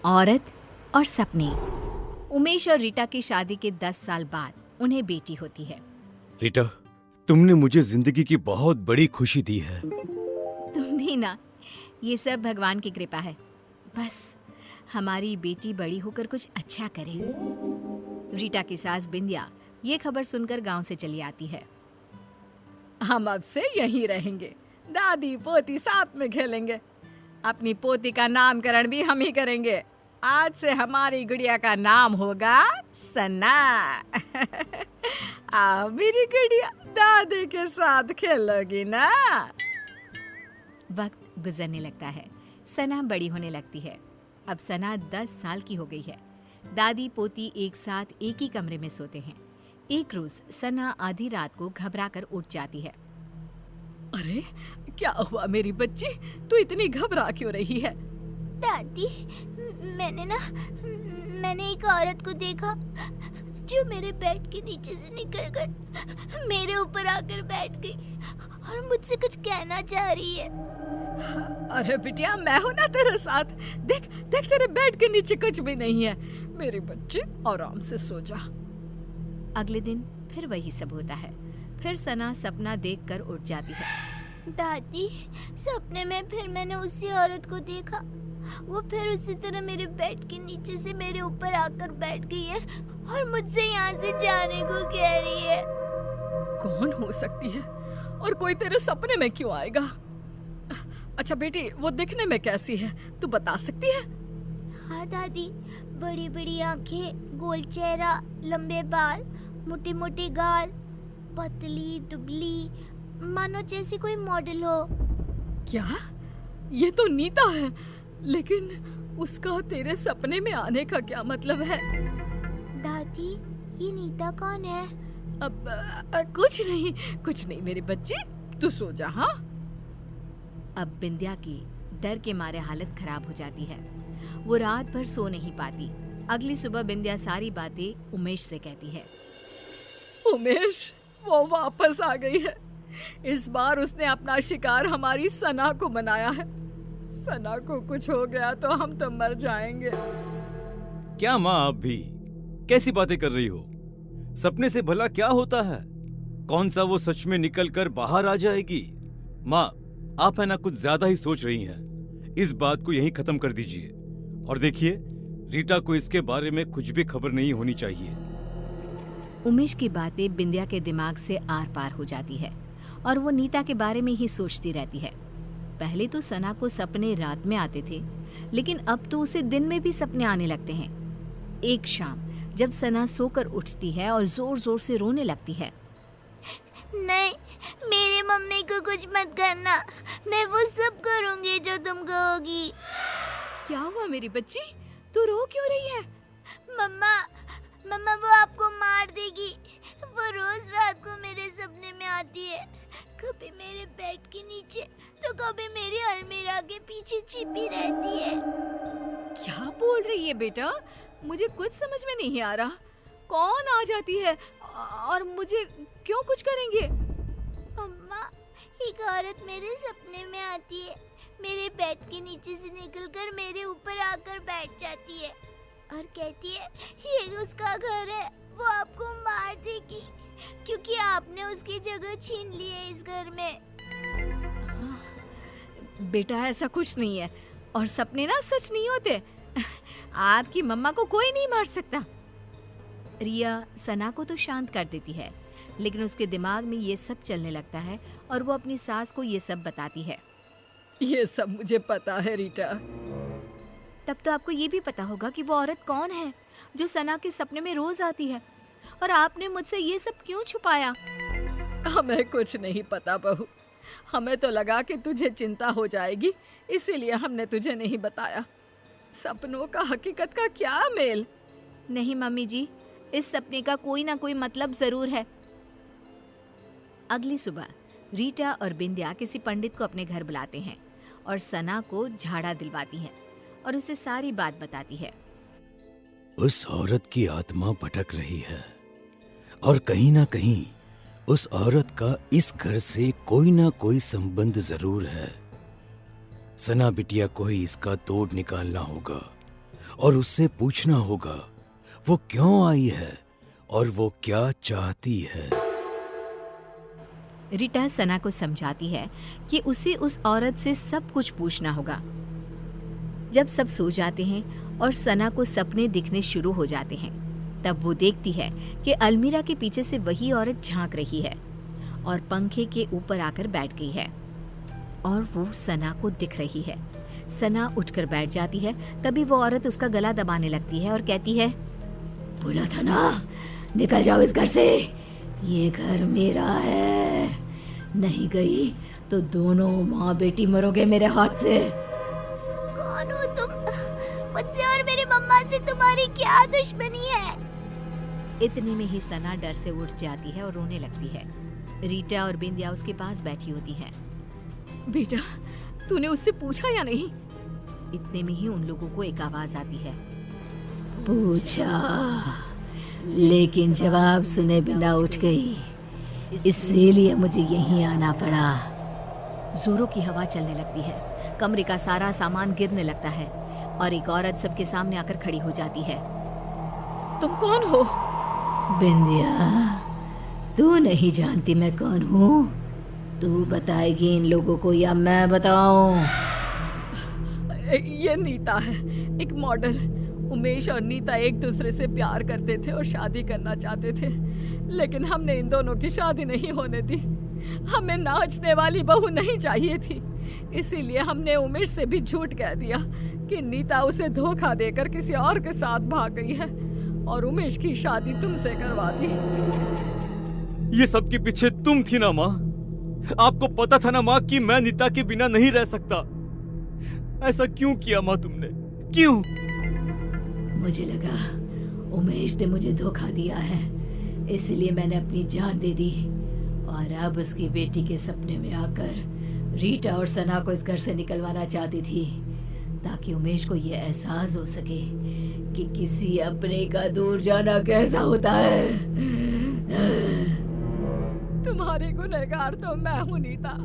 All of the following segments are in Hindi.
औरत और सपने। उमेश और रीटा की शादी के 10 साल बाद उन्हें बेटी होती है। रीटा, तुमने मुझे जिंदगी की बहुत बड़ी खुशी दी है। तुम भी ना, ये सब भगवान की कृपा है। बस हमारी बेटी बड़ी होकर कुछ अच्छा करे। रीटा की सास बिंदिया ये खबर सुनकर गांव से चली आती है। हम अब से यहीं रहेंगे, दादी पोती साथ में खेलेंगे। अपनी पोती का नामकरण भी हम ही करेंगे। आज से हमारी गुड़िया का नाम होगा सना। आओ मेरी गुड़िया, दादी के साथ खेलोगी ना। वक्त गुजरने लगता है, सना बड़ी होने लगती है। अब सना 10 साल की हो गई है। दादी पोती एक साथ एक ही कमरे में सोते हैं। एक रोज सना आधी रात को घबराकर उठ जाती है। अरे क्या हुआ मेरी बच्ची, तू इतनी घबरा क्यों रही है? दादी, मैंने एक औरत को देखा जो मेरे बेड के नीचे से निकलकर मेरे ऊपर आकर बैठ गई और मुझसे कुछ कहना चाह रही है। अरे बिटिया, मैं हूं ना तेरे साथ। देख देख, तेरे बेड के नीचे कुछ भी नहीं है। मेरी बच्ची आराम से सो जा। अगले दिन फिर वही सब होता है। फिर सना सपना देखकर उठ जाती है। दादी, सपने में फिर मैंने उसी औरत को देखा। वो फिर उसी तरह मेरे बेड के नीचे से मेरे ऊपर आकर बैठ गई है और मुझसे यहाँ से जाने को कह रही है। कौन हो सकती है और कोई तेरे सपने में क्यों आएगा? अच्छा बेटी, वो दिखने में कैसी है, तू बता सकती है? हाँ दादी, बड़ी बड़ी आंखें, गोल चेहरा, लंबे बाल, मोटे मोटे गाल, पतली दुबली, मानो जैसी कोई मॉडल हो। क्या? ये तो नीता है, लेकिन उसका तेरे सपने में आने का क्या मतलब है? दादी, ये नीता कौन है? अब कुछ नहीं मेरी बच्ची, तू सो जा। हाँ, अब बिंदिया की डर के मारे हालत खराब हो जाती है। वो रात भर सो नहीं पाती। अगली सुबह बिंदिया सारी बातें उमेश से कहती है। उमेश, वो वापस आ गई है। इस बार उसने अपना शिकार हमारी सना को बनाया है। सना को कुछ हो गया तो हम तो मर जाएंगे। क्या माँ, आप भी कैसी बातें कर रही हो? सपने से भला क्या होता है? कौन सा वो सच में निकल कर बाहर आ जाएगी? माँ, आप है ना कुछ ज्यादा ही सोच रही हैं। इस बात को यहीं खत्म कर दीजिए। और देखिए, रीटा को इसके बारे में कुछ भी खबर नहीं होनी चाहिए। उमेश की बातें बिंदिया के दिमाग से आर पार हो जाती है और वो नीता के बारे में ही सोचती रहती है। पहले तो सना को सपने रात में आते थे, लेकिन अब तो उसे दिन में भी सपने आने लगते हैं। एक शाम जब सना सोकर उठती है और जोर जोर से रोने लगती है। नहीं, मेरी मम्मी को कुछ मत करना। मैं वो सब करूंगी जो तुम कहोगी। क्या हुआ मेरी बच्ची, तू रो क्यों रही है? मम्मा वो आपको मार देगी। वो रोज रात को मेरे सपने में आती है, कभी मेरे बेड के नीचे तो कभी मेरी अलमीरा के पीछे छिपी रहती है। क्या बोल रही है बेटा? मुझे कुछ समझ में नहीं आ रहा। कौन आ जाती है और मुझे क्यों कुछ करेंगे? अम्मा, एक औरत मेरे सपने में आती है, मेरे बेड के नीचे से निकलकर मेरे ऊपर आकर बैठ जाती है और कहती है ये उसका घर है, वो आपको मार देगी क्योंकि आपने उसकी जगह छीन ली है इस घर में। बेटा, ऐसा कुछ नहीं है और सपने ना सच नहीं होते। आपकी मम्मा को कोई नहीं मार सकता। रिया सना को तो शांत कर देती है, लेकिन उसके दिमाग में ये सब चलने लगता है और वो अपनी सास को ये सब बताती है। ये सब मुझे पता है रीटा। तब तो आपको ये भी पता होगा कि वो औरत कौन है जो सना के सपने में रोज आती है, और आपने मुझसे ये सब क्यों छुपाया? हमें कुछ नहीं पता बहू। हमें तो लगा कि तुझे चिंता हो जाएगी, इसीलिए हमने तुझे नहीं बताया। सपनों का हकीकत का क्या मेल? नहीं मम्मी जी, इस सपने का कोई ना कोई मतलब जरूर है। अगली सुबह रीटा और बिंदिया किसी पंडित को अपने घर बुलाते हैं और सना को झाड़ा दिलवाती हैं और उसे सारी बात बताती है। उस औरत की आत्मा भटक रही है और कहीं ना कहीं उस औरत का इस घर से कोई ना कोई संबंध जरूर है। सना बिटिया को ही इसका तोड़ निकालना होगा और उससे पूछना होगा वो क्यों आई है और वो क्या चाहती है। रीटा सना को समझाती है कि उसे उस औरत से सब कुछ पूछना होगा। जब सब सो जाते हैं और सना को सपने दिखने शुरू हो जाते हैं, तब वो देखती है कि अलमीरा के पीछे से वही औरत झांक रही है और पंखे के ऊपर आकर बैठ गई है और वो सना को दिख रही है। सना उठकर बैठ जाती है। तभी वो औरत उसका गला दबाने लगती है और कहती है, बोला था ना, निकल जाओ इस घर से, ये घर मेरा है, नहीं गई तो दोनों माँ बेटी मरोगे मेरे हाथ से। कौन हो तुम? मुझसे और मेरी मम्मा से तुम्हारी क्या दुश्मनी है? इतने में ही सना डर से उठ जाती है और रोने लगती है। रीटा और बिंदिया उसके पास बैठी होती हैं। बेटा, तूने उससे पूछा या नहीं? इतने में ही उन लोगों को एक आवाज आती है, पूछा, लेकिन जवाब सुने बिना उठ गई, इसीलिए मुझे यहीं आना पड़ा। जोरों की हवा चलने लगती है, कमरे का सारा सामान गिरने लगता है और एक औरत सबके सामने आकर खड़ी हो जाती है। तुम कौन हो? बिंदिया, तू नहीं जानती मैं कौन हूँ? तू बताएगी इन लोगों को या मैं बताऊं? ये नीता है, एक मॉडल। उमेश और नीता एक दूसरे से प्यार करते थे और शादी करना चाहते थे, लेकिन हमने इन दोनों की शादी नहीं होने दी। हमें नाचने वाली बहू नहीं चाहिए थी, इसीलिए हमने उमेश से भी झूठ कह दिया कि नीता उसे धोखा देकर किसी और के साथ भाग गई है और उमेश की शादी तुमसे करवा दी। ये सब के पीछे तुम थी ना माँ? आपको पता था ना माँ कि मैं नीता के बिना नहीं रह सकता। ऐसा क्यों किया माँ तुमने? क्यों? मुझे लगा उमेश ने मुझे धोखा दिया है, इसलिए मैंने अपनी जान दे दी और अब उसकी बेटी के सपने में आकर रीटा और सना को इस घर से निकलवाना चाहती थी, ताकि उमेश को ये एहसास हो सके कि किसी अपने का दूर जाना कैसा होता है। तुम्हारी गुनहगार तो मैं हूँ नीता,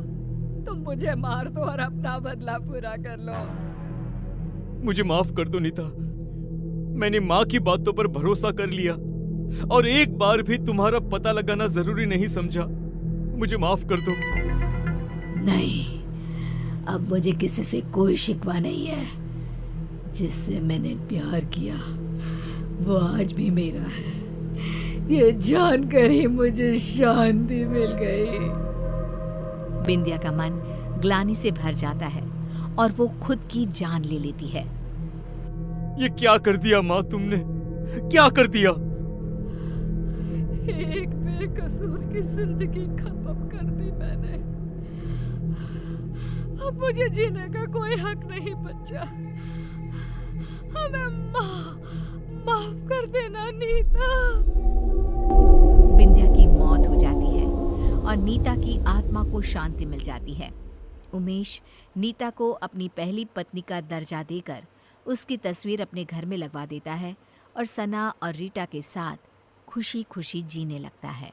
तुम मुझे मार दो और अपना बदला पूरा कर लो। मुझे माफ कर दो नीता, मैंने माँ की बातों पर भरोसा कर लिया और एक बार भी तुम्हारा पता लगाना जरूरी नहीं समझा। मुझे माफ कर दो। नहीं, अब मुझे किसी से कोई शिकवा नहीं है। जिससे मैंने प्यार किया वो आज भी मेरा है। ये जानकर ही मुझे शांति मिल गई। बिंदिया का मन ग्लानि से भर जाता है और वो खुद की जान ले लेती है। ये क्या कर दिया माँ तुमने? क्या कर दिया? एक बेकसूर की जिंदगी खत्म कर दी मैंने। अब मुझे जीने का कोई हक नहीं बचा। हमें माफ कर देना नीता। बिंदिया की मौत हो जाती है और नीता की आत्मा को शांति मिल जाती है। उमेश नीता को अपनी पहली पत्नी का दर्जा देकर उसकी तस्वीर अपने घर में लगवा देता है और सना और रीटा के साथ खुशी खुशी जीने लगता है।